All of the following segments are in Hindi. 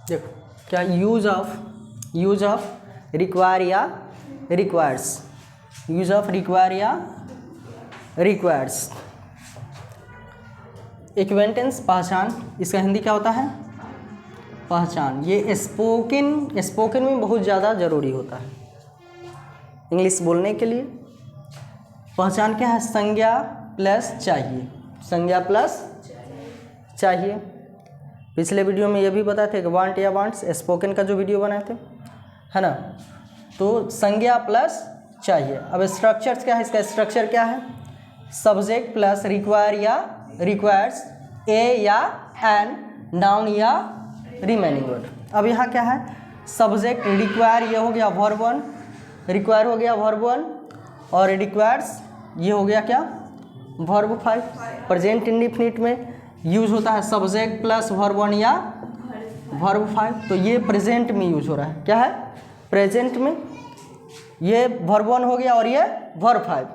देखो क्या यूज ऑफ रिक्वायर या रिक्वायर्स, यूज ऑफ रिक्वायर या रिक्वायर्स। एक्वेंटेंस पहचान, इसका हिंदी क्या होता है? पहचान। ये स्पोकन में बहुत ज़्यादा ज़रूरी होता है इंग्लिश बोलने के लिए। पहचान क्या है? संज्ञा प्लस चाहिए, संज्ञा प्लस चाहिए। पिछले वीडियो में ये भी बताए थे कि वांट या वांट्स, स्पोकन का जो वीडियो बनाए थे, है ना। तो संज्ञा प्लस चाहिए। अब स्ट्रक्चर्स क्या है? इसका स्ट्रक्चर क्या है? सब्जेक्ट प्लस रिक्वायर या रिक्वायर्स, ए या एन, नाउन या रिमेनिंग वर्ड। अब यहाँ क्या है? सब्जेक्ट रिक्वायर ये हो गया वर्ब 1, रिक्वायर हो गया वर्ब 1, और रिक्वायर्स ये हो गया क्या? वर्ब 5। प्रेजेंट इंडेफिनिट में यूज होता है सब्जेक्ट प्लस वर्ब 1 या वर्ब 5। तो ये प्रेजेंट में यूज हो रहा है। क्या है? प्रेजेंट में ये वर्ब 1 हो गया और ये वर्ब 5।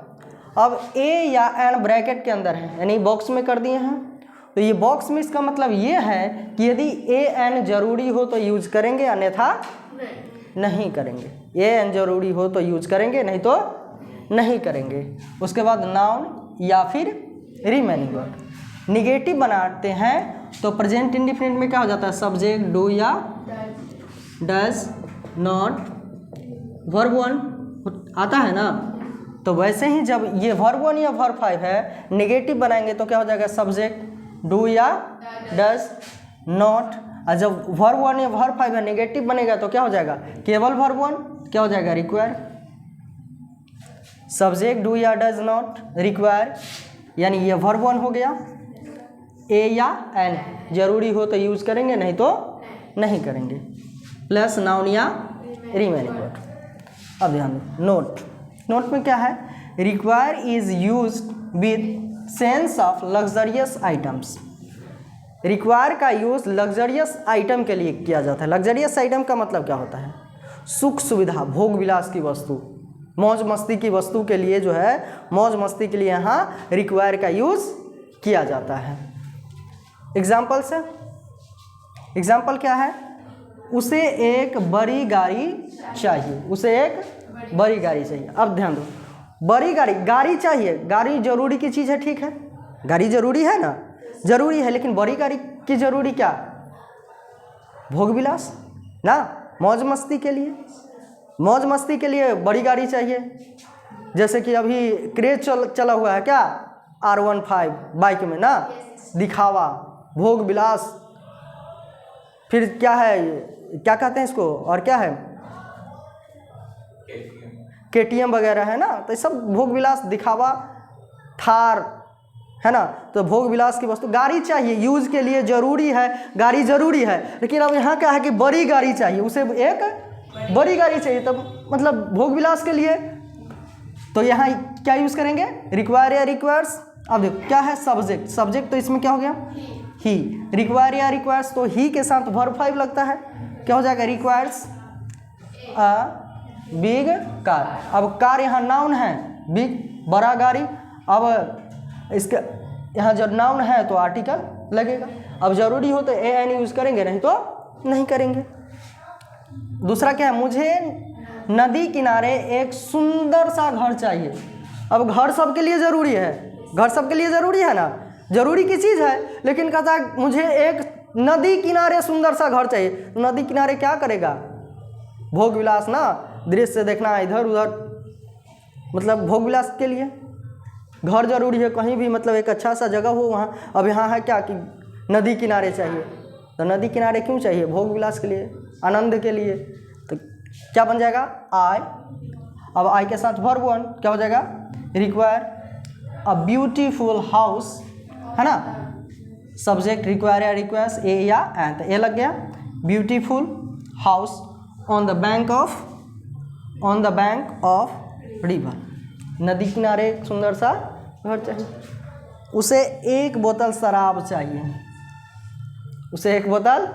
अब ए या एन ब्रैकेट के अंदर है, यानी बॉक्स में कर दिए हैं। तो ये बॉक्स में इसका मतलब ये है कि यदि ए एन जरूरी हो तो यूज करेंगे, अन्यथा नहीं करेंगे। ए एन जरूरी हो तो यूज करेंगे, नहीं तो नहीं करेंगे। उसके बाद नाउन या फिर रिमेनिंग वर्ड। निगेटिव बनाते हैं तो प्रेजेंट इंडेफिनिट में क्या हो जाता है? सब्जेक्ट डू या डज, नॉट, वर्ब 1 आता है ना। तो वैसे ही जब ये वर्ब 1 या वर्ब 5 है, निगेटिव बनाएंगे तो क्या हो जाएगा? सब्जेक्ट डू या डज, नॉट। और जब वर्ब 1 या वर्ब 5 है, निगेटिव बनेगा तो क्या हो जाएगा? केवल वर्ब 1 क्या हो जाएगा? रिक्वायर। सब्जेक्ट डू या डज नॉट, रिक्वायर, यानी ये वर्ब 1 हो गया। ए या एन जरूरी हो तो यूज करेंगे, नहीं तो नहीं करेंगे, प्लस नाउन या रिमेनिंग वर्ड। अब ध्यान दो, नोट। नोट में क्या है? Require is used with sense of luxurious items. Require का यूज लग्जरियस आइटम के लिए किया जाता है। लग्जरियस आइटम का मतलब क्या होता है? सुख सुविधा, भोग विलास की वस्तु, मौज मस्ती की वस्तु के लिए जो है, मौज मस्ती के लिए यहाँ रिक्वायर का यूज किया जाता है। एग्जाम्पल से, एग्जाम्पल क्या है? उसे एक बड़ी गाड़ी चाहिए, उसे एक बड़ी गाड़ी चाहिए। अब ध्यान दो, बड़ी गाड़ी चाहिए, गाड़ी जरूरी की चीज़ है, ठीक है, गाड़ी जरूरी है ना, जरूरी है, लेकिन बड़ी गाड़ी की जरूरी क्या? भोग विलास ना, मौज मस्ती के लिए, मौज मस्ती के लिए बड़ी गाड़ी चाहिए। जैसे कि अभी क्रेज चला हुआ है क्या? R15 बाइक में ना, दिखावा, भोग विलास, फिर क्या है, क्या कहते हैं इसको, और क्या है, KTM वगैरह है ना। तो सब भोग विलास, दिखावा, थार है ना। तो भोग विलास की वस्तु, गाड़ी चाहिए, यूज के लिए जरूरी है, गाड़ी जरूरी है। लेकिन अब यहाँ क्या है कि बड़ी गाड़ी चाहिए, उसे एक बड़ी गाड़ी चाहिए, तब मतलब भोग विलास के लिए। तो यहाँ क्या यूज करेंगे? रिक्वायर या रिक्वायर्स। अब देखो क्या है? सब्जेक्ट, सब्जेक्ट तो इसमें क्या हो गया? ही। रिक्वायर या रिक्वायर्स, तो ही के साथ वर्ब 5 लगता है, क्या हो जाएगा? Requires a big car. अब कार यहाँ नाउन है, बिग बड़ा गाड़ी। अब इसका यहाँ जब नाउन है तो आर्टिकल लगेगा। अब जरूरी हो तो ए एन यूज करेंगे, नहीं तो नहीं करेंगे। दूसरा क्या है? मुझे नदी किनारे एक सुंदर सा घर चाहिए। अब घर सबके लिए जरूरी है, घर सबके लिए जरूरी है ना, जरूरी की चीज़ है, लेकिन कहता है मुझे एक नदी किनारे सुंदर सा घर चाहिए। तो नदी किनारे क्या करेगा? भोग विलास ना, दृश्य देखना इधर उधर, मतलब भोग विलास के लिए घर जरूरी है, कहीं भी मतलब एक अच्छा सा जगह हो वहाँ। अब यहाँ है क्या कि नदी किनारे चाहिए, तो नदी किनारे क्यों चाहिए? भोग विलास के लिए, आनंद के लिए। तो क्या बन जाएगा? आई। अब आई के साथ वर्ब 1 क्या हो जाएगा? रिक्वायर। अ ब्यूटीफुल हाउस है ना, सब्जेक्ट रिक्वायर या रिक्वायर्स, ए या एन, तो ए लग गया। Beautiful house on the bank of river, नदी किनारे एक सुंदर सा घर चाहिए। उसे एक बोतल शराब चाहिए, उसे एक बोतल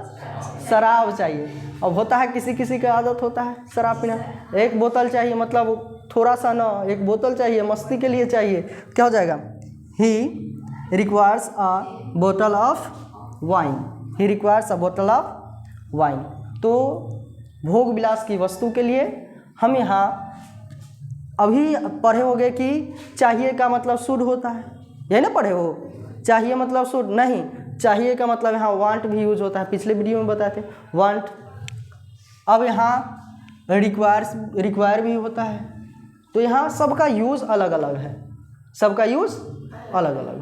शराब चाहिए। अब होता है किसी किसी का आदत होता है शराब पीना, एक बोतल चाहिए, मतलब थोड़ा सा ना, एक बोतल चाहिए, मस्ती के लिए चाहिए। क्या हो जाएगा? ही रिक्वायर्स अ बोतल of wine, he requires a बोतल ऑफ वाइन। तो भोग विलास की वस्तु के लिए हम यहाँ अभी पढ़े होंगे कि चाहिए का मतलब शुड होता है, यही ना पढ़े हो, चाहिए मतलब शुड नहीं, चाहिए का मतलब यहाँ वांट भी यूज होता है, पिछले वीडियो में बताए थे वांट। अब यहाँ रिक्वायर भी होता है। तो यहाँ सबका यूज़ अलग अलग है, सबका यूज़ अलग अलग है।